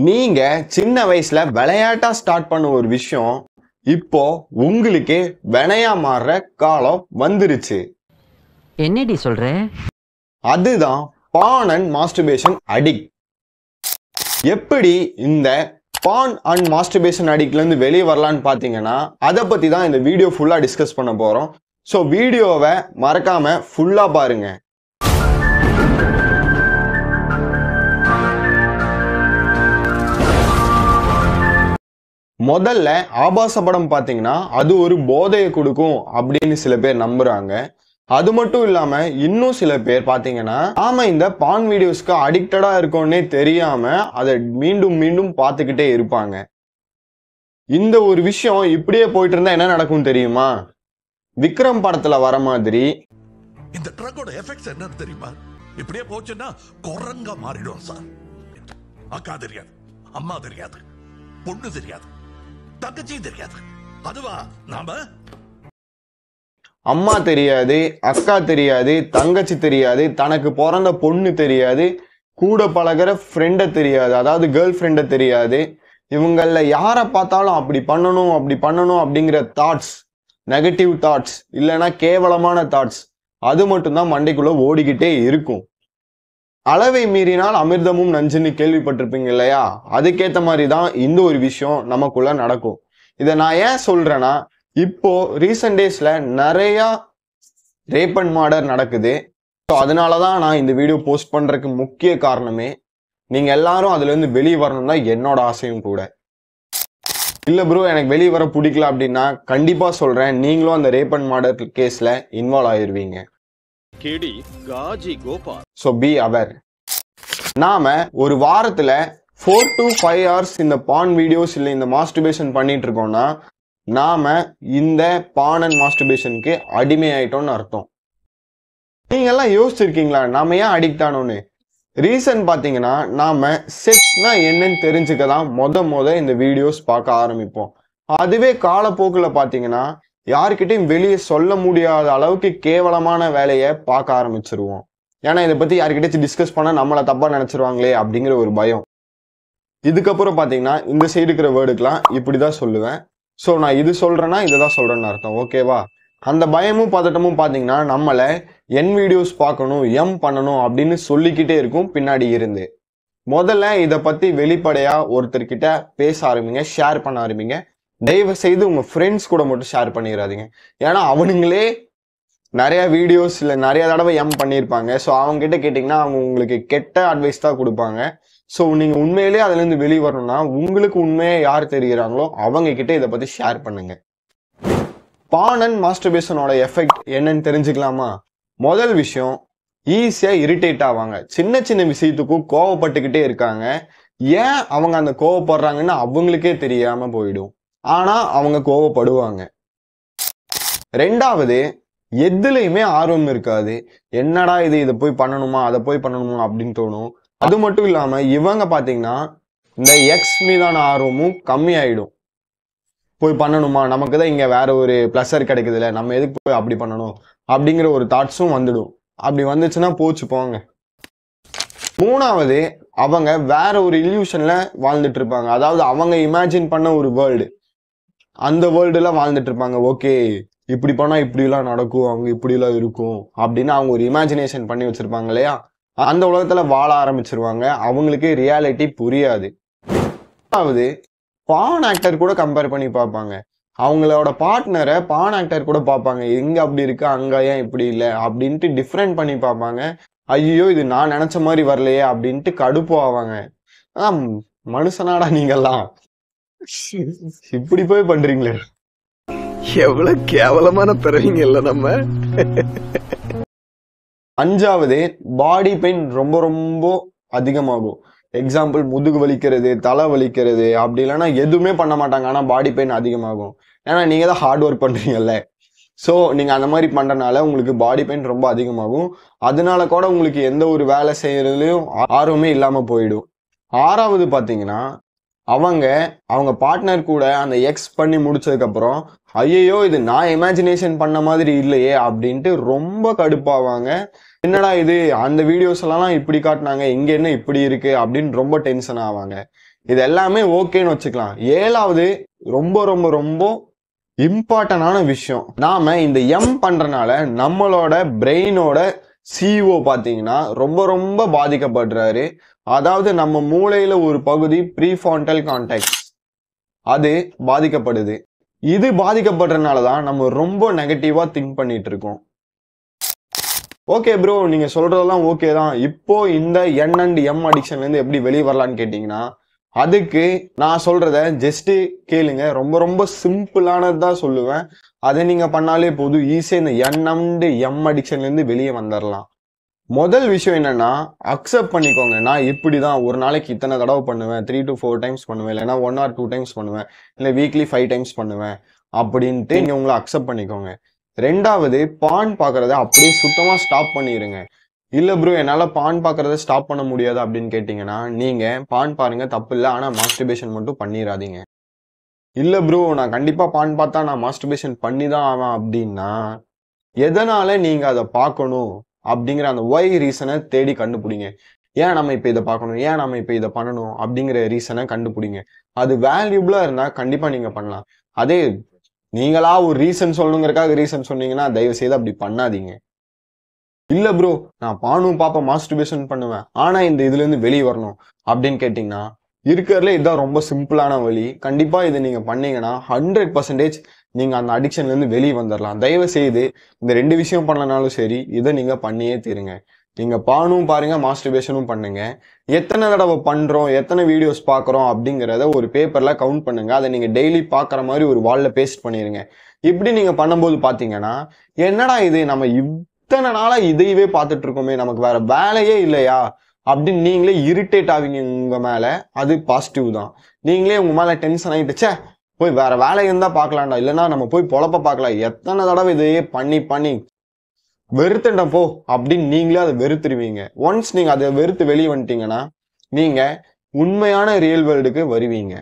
நீங்க சின்ன வயசுல விளையாட்டா ஸ்டார்ட் பண்ண ஒரு விஷயம் இப்போ உங்களுக்கே வினையா மாறுற காலம் வந்துருச்சு. என்னடி சொல்ற? அதுதான் பான் அண்ட் மாஸ்டர்பேஷன் அடிக்ட். எப்படி இந்த பான் அண்ட் மாஸ்டர்பேஷன் அடிக்ட்ல இருந்து வெளியே வரலான்னு பாத்தீங்கன்னா அதை பத்தி தான் இந்த வீடியோ ஃபுல்லா டிஸ்கஸ் பண்ண போறோம். ஸோ வீடியோவை மறக்காம ஃபுல்லா பாருங்க. முதல்ல ஆபாச படம் பாத்தீங்கன்னா அது ஒரு போதையை கொடுக்கும் அப்படின்னு சில பேர் நம்புறாங்க. அது மட்டும் இல்லாம இன்னும் சில பேர் பாத்தீங்கன்னா நாம இந்த பான் வீடியோஸ்க்கு அடிக்டடா இருக்கோன்னே தெரியாம அதை மீண்டும் மீண்டும் பார்த்துக்கிட்டே இருப்பாங்க. இந்த ஒரு விஷயம் இப்படியே போயிட்டு இருந்தா என்ன நடக்கும் தெரியுமா? விக்ரம் படத்துல வர மாதிரி இந்த ட்ரக்கோட எஃபெக்ட்ஸ் என்னன்னு தெரியுமா? இப்படியே போச்சுன்னா குரங்கா மாறிடும் சார். அக்கா தெரியாது, அம்மா தெரியாது, பொண்ணு தெரியாது, தங்கச்சியும் தெரியாது. அதுவா நாம அம்மா தெரியாது, அக்கா தெரியாது, தங்கச்சி தெரியாது, தனக்கு பிறந்த பொண்ணு தெரியாது, கூட பழகிற ஃப்ரெண்ட தெரியாது, அதாவது கேர்ள் ஃப்ரெண்ட தெரியாது. இவங்கள யாரை பார்த்தாலும் அப்படி பண்ணணும் அப்படி பண்ணணும் அப்படிங்கிற தாட்ஸ், நெகட்டிவ் தாட்ஸ் இல்லைன்னா கேவலமான தாட்ஸ் அது மட்டும்தான் மண்டைக்குள்ள ஓடிக்கிட்டே இருக்கும். அளவை மீறினால் அமிர்தமும் நஞ்சுன்னு கேள்விப்பட்டிருப்பீங்க இல்லையா? அதுக்கேற்ற மாதிரி தான் இந்த ஒரு விஷயம் நமக்குள்ள நடக்கும். இதை நான் ஏன் சொல்றேன்னா, இப்போ ரீசன்ட் டேஸ்ல நிறைய ரேப் அண்ட் மர்டர் நடக்குது. ஸோ அதனாலதான் நான் இந்த வீடியோ போஸ்ட் பண்றதுக்கு முக்கிய காரணமே நீங்க எல்லாரும் அதுல இருந்து வெளியே வரணும் தான் என்னோட ஆசையும் கூட. இல்ல ப்ரோ எனக்கு வெளியே வர பிடிக்கல அப்படின்னா கண்டிப்பா சொல்றேன், நீங்களும் அந்த ரேப் அண்ட் மர்டர் கேஸ்ல இன்வால்வ் ஆயிருவீங்க. So be aware. நாம ஒரு வாரத்துல 4 to 5 hours இந்த பான் வீடியோஸ் இல்லை இந்த மாஸ்டர்பேஷன் பண்ணிட்டு இருக்கோம்னா நாம இந்த பான் அண்ட் மாஸ்டர்பேஷனுக்கு அடிமை ஆயிட்டோம்னு அர்த்தம். நீங்க எல்லாம் யோசிச்சிருக்கீங்களா நாம ஏன் அடிக்ட் ஆனோன்னு? ரீசன் பாத்தீங்கன்னா நாம செக்ஸ்னா என்னன்னு தெரிஞ்சுக்கதான் முத இந்த வீடியோஸ் பார்க்க ஆரம்பிப்போம். அதுவே காலப்போக்குல பாத்தீங்கன்னா யாருக்கிட்டையும் வெளியே சொல்ல முடியாத அளவுக்கு கேவலமான வேலையை பார்க்க ஆரம்பிச்சிருவோம். ஏன்னா இதை பத்தி யாருக்கிட்டையும் டிஸ்கஸ் பண்ணா நம்மளை தப்பா நினைச்சிருவாங்களே அப்படிங்கிற ஒரு பயம். இதுக்கப்புறம் பாத்தீங்கன்னா இந்த சைடு இருக்கிற வேர்டுக்கெல்லாம் இப்படிதான் சொல்லுவேன். ஸோ நான் இது சொல்றேன்னா இதை தான் சொல்றேன்னு அர்த்தம். ஓகேவா? அந்த பயமும் பதட்டமும் பாத்தீங்கன்னா நம்மளை என் வீடியோஸ் பார்க்கணும் எம் பண்ணணும் அப்படின்னு சொல்லிக்கிட்டே இருக்கும் பின்னாடி இருந்து. முதல்ல இதை பத்தி வெளிப்படையா ஒருத்தர்கிட்ட பேச ஆரம்பிங்க, ஷேர் பண்ண ஆரம்பிங்க. தயவு செய்து உங்க ஃப்ரெண்ட்ஸ் கூட மட்டும் ஷேர் பண்ணிடாதீங்க. ஏன்னா அவனுங்களே நிறைய வீடியோஸ் இல்லை நிறைய தடவை எம் பண்ணியிருப்பாங்க. ஸோ அவங்க கிட்ட கேட்டிங்கன்னா அவங்க உங்களுக்கு கெட்ட அட்வைஸ் தான் கொடுப்பாங்க. ஸோ நீங்க உண்மையிலேயே அதுல இருந்து வெளியே வரணும்னா உங்களுக்கு உண்மையா யார் தெரிகிறாங்களோ அவங்க கிட்ட இதை பத்தி ஷேர் பண்ணுங்க. பான் அண்ட் மாஸ்டர்பேஷனோட எஃபெக்ட் என்னன்னு தெரிஞ்சுக்கலாமா? முதல் விஷயம், ஈஸியா இரிட்டேட் ஆவாங்க. சின்ன சின்ன விஷயத்துக்கும் கோவப்பட்டுக்கிட்டே இருக்காங்க. ஏன் அவங்க அந்த கோவப்படுறாங்கன்னு அவங்களுக்கே தெரியாம போயிடும். ஆனா அவங்க கோவப்படுவாங்க. ரெண்டாவது, எதுலையுமே ஆர்வம் இருக்காது. என்னடா இது, இதை போய் பண்ணணுமா அதை போய் பண்ணணுமா அப்படின்னு தோணும். அது மட்டும் இல்லாம இவங்க பாத்தீங்கன்னா இந்த எக்ஸ் மீதான ஆர்வமும் கம்மி ஆயிடும். போய் பண்ணணுமா, நமக்கு தான் இங்க வேற ஒரு பிளஸர் கிடைக்குதுல்ல, நம்ம எதுக்கு போய் அப்படி பண்ணணும் அப்படிங்கிற ஒரு தாட்ஸும் வந்துடும். அப்படி வந்துச்சுன்னா போச்சு போங்க. மூணாவது, அவங்க வேற ஒரு இல்யூஷன்ல வாழ்ந்துட்டு இருப்பாங்க. அதாவது அவங்க இமேஜின் பண்ண ஒரு வேர்ல்டு, அந்த வேர்ல்டுல வாழ்ந்துட்டு இருப்பாங்க. ஓகே இப்படி பண்ணா இப்படிலாம் நடக்கும், அவங்க இப்படிலாம் இருக்கும் அப்படின்னு அவங்க ஒரு இமேஜினேஷன் பண்ணி வச்சிருப்பாங்க இல்லையா? அந்த உலகத்துல வாழ ஆரம்பிச்சிருவாங்க. அவங்களுக்கு ரியாலிட்டி புரியாது. அதாவது பான் ஆக்டர் கூட கம்பேர் பண்ணி பார்ப்பாங்க. அவங்களோட பார்ட்னரை பான் ஆக்டர் கூட பார்ப்பாங்க. எங்க அப்படி இருக்கு, அங்க ஏன் இப்படி இல்லை அப்படின்ட்டு டிஃப்ரெண்ட் பண்ணி பார்ப்பாங்க. ஐயோ இது நான் நினைச்ச மாதிரி வரலையே அப்படின்ட்டு கடுப்பு ஆவாங்க. மனுஷனாடா நீங்கெல்லாம், இப்படி போய் பண்றீங்களே. எவ்வளவு கேவலமான பிறவிங்க இல்ல நம்ம. அஞ்சாவது, பாடி பெயின் ரொம்ப ரொம்ப அதிகமாகும். எக்ஸாம்பிள் முதுகு வலிக்கிறது, தலை வலிக்கிறது, அப்படி இல்லைன்னா எதுவுமே பண்ண மாட்டாங்க ஆனா பாடி பெயின் அதிகமாகும். ஏன்னா நீங்க தான் ஹார்ட் ஒர்க் பண்றீங்கல்ல. ஸோ நீங்க அந்த மாதிரி பண்றதுனால உங்களுக்கு பாடி பெயின் ரொம்ப அதிகமாகும். அதனால கூட உங்களுக்கு எந்த ஒரு வேலை செய்யறதுலயும் ஆர்வமே இல்லாம போயிடும். ஆறாவது பாத்தீங்கன்னா அவங்க பார்ட்னர் கூட அந்த எக்ஸ் பண்ணி முடிச்சதுக்கு அப்புறம் ஐயோ இது நான் இமேஜினேஷன் பண்ண மாதிரி இல்லையே அப்படின்ட்டு ரொம்ப கடுப்பாவாங்க. என்னடா இது, அந்த வீடியோஸ் எல்லாம் இப்படி காட்டினாங்க, இங்க என்ன இப்படி இருக்கு அப்படின்னு ரொம்ப டென்ஷன் ஆவாங்க. இது எல்லாமே ஓகேன்னு வச்சுக்கலாம். 7வது ரொம்ப ரொம்ப ரொம்ப இம்பார்ட்டன்டான விஷயம், நாம இந்த எம் பண்றனால நம்மளோட பிரெயினோட சிஓ பாத்தீங்கன்னா ரொம்ப ரொம்ப பாதிக்கப்படுறாரு. அதாவது நம்ம மூளையில ஒரு பகுதி ப்ரீஃப்ரான்டல் கார்டெக்ஸ் அது பாதிக்கப்படுது. இது பாதிக்கப்படுறதுனாலதான் நம்ம ரொம்ப நெகட்டிவா திங்க் பண்ணிட்டு இருக்கோம். ஓகே ப்ரோ, நீங்க சொல்றதெல்லாம் ஓகே தான். இப்போ இந்த என் அண்ட் எம் அடிக்ஷன்ல இருந்து எப்படி வெளியே வரலான்னு கேட்டீங்கன்னா, அதுக்கு நான் சொல்றத ஜஸ்ட் கேளுங்க. ரொம்ப ரொம்ப சிம்பிளானது தான் சொல்லுவேன். அதை நீங்க பண்ணாலே போதும், ஈஸியா இந்த என் அண்ட் எம் அடிக்ஷன்ல இருந்து வெளியே வந்துடலாம். முதல் விஷயம் என்னன்னா, அக்செப்ட் பண்ணிக்கோங்க. நான் இப்படிதான் ஒரு நாளைக்கு இத்தனை தடவை பண்ணுவேன், 3 to 4 டைம்ஸ் பண்ணுவேன், இல்லைன்னா 1 or 2 டைம்ஸ் பண்ணுவேன், இல்லை வீக்லி 5 டைம்ஸ் பண்ணுவேன் அப்படின்ட்டு நீங்க உங்களை அக்செப்ட் பண்ணிக்கோங்க. 2வது, பான் பாக்குறத அப்படியே சுத்தமா ஸ்டாப் பண்ணிடுங்க. இல்ல ப்ரோ என்னால பான் பாக்குறத ஸ்டாப் பண்ண முடியாது அப்படின்னு கேட்டீங்கன்னா, நீங்க பான் பாருங்க, தப்பு இல்லை, ஆனா மாஸ்டர்பேஷன் மட்டும் பண்ணிடாதீங்க. இல்ல ப்ரோ நான் கண்டிப்பா பான் பார்த்தா நான் மாஸ்டர்பேஷன் பண்ணி தான் ஆவேன் அப்படின்னா, எதனால நீங்க அதை பார்க்கணும் அப்படிங்கிற அந்த ஒய் ரீசனை தேடி கண்டுபிடிங்க. ஏன் நம்ம இப்ப இதை பார்க்கணும், ஏன் நம்ம இப்ப இதை பண்ணணும் அப்படிங்கிற ரீசனை கண்டுபிடிங்க. அது வேல்யூபிளா இருந்தா கண்டிப்பா நீங்க பண்ணலாம். அதே நீங்களா ஒரு ரீசன் சொல்லணுங்கிறக்காக ரீசன் சொன்னீங்கன்னா தயவு செய்து அப்படி பண்ணாதீங்க. இல்ல ப்ரோ நான் பானும் பாப்பா மாஸ்டர்பேஷன் பண்ணுவேன், ஆனா இந்த இதுல இருந்து வெளியே வரணும் அப்படின்னு கேட்டீங்கன்னா, இருக்கிறதுல இதுதான் ரொம்ப சிம்பிளான வழி. கண்டிப்பா இதை நீங்க பண்ணீங்கன்னா 100% நீங்க அந்த அடிக்ஷன்ல இருந்து வெளியே வந்துடலாம். தயவு செய்து இந்த 2 விஷயம் பண்ணலனாலும் சரி, இதை நீங்க பண்ணியே தீருங்க. நீங்க பானும் பாருங்க, மாஸ்டர்பேஷனும் பண்ணுங்க. எத்தனை தடவை பண்றோம், எத்தனை வீடியோஸ் பாக்குறோம் அப்படிங்கிறத ஒரு பேப்பர்ல கவுண்ட் பண்ணுங்க. அதை நீங்க டெய்லி பாக்குற மாதிரி ஒரு வால்ல பேஸ்ட் பண்ணிருங்க. இப்படி நீங்க பண்ணும்போது பாத்தீங்கன்னா, என்னடா இது நம்ம இத்தனை நாளா இதையவே பார்த்துட்டு இருக்கோமே, நமக்கு வேற வேலையே இல்லையா அப்படின்னு நீங்களே இரிட்டேட் ஆவீங்க உங்க மேல. அது பாசிட்டிவ் தான். நீங்களே உங்க மேல டென்ஷன் ஆயிட்டுச்சே, போய் வேற வேலை இருந்தா பாக்கலாம்டா, இல்லைன்னா நம்ம போய் பொழப்ப பார்க்கலாம், எத்தனை தடவை இதையே பண்ணி பண்ணி வெறுத்துட்ட போ அப்படின்னு நீங்களே அதை வெறுத்துருவீங்க. ஒன்ஸ் நீங்க அதை வெறுத்து வெளியே வந்துட்டீங்கன்னா, நீங்க உண்மையான ரியல் வேர்ல்டுக்கு வருவீங்க.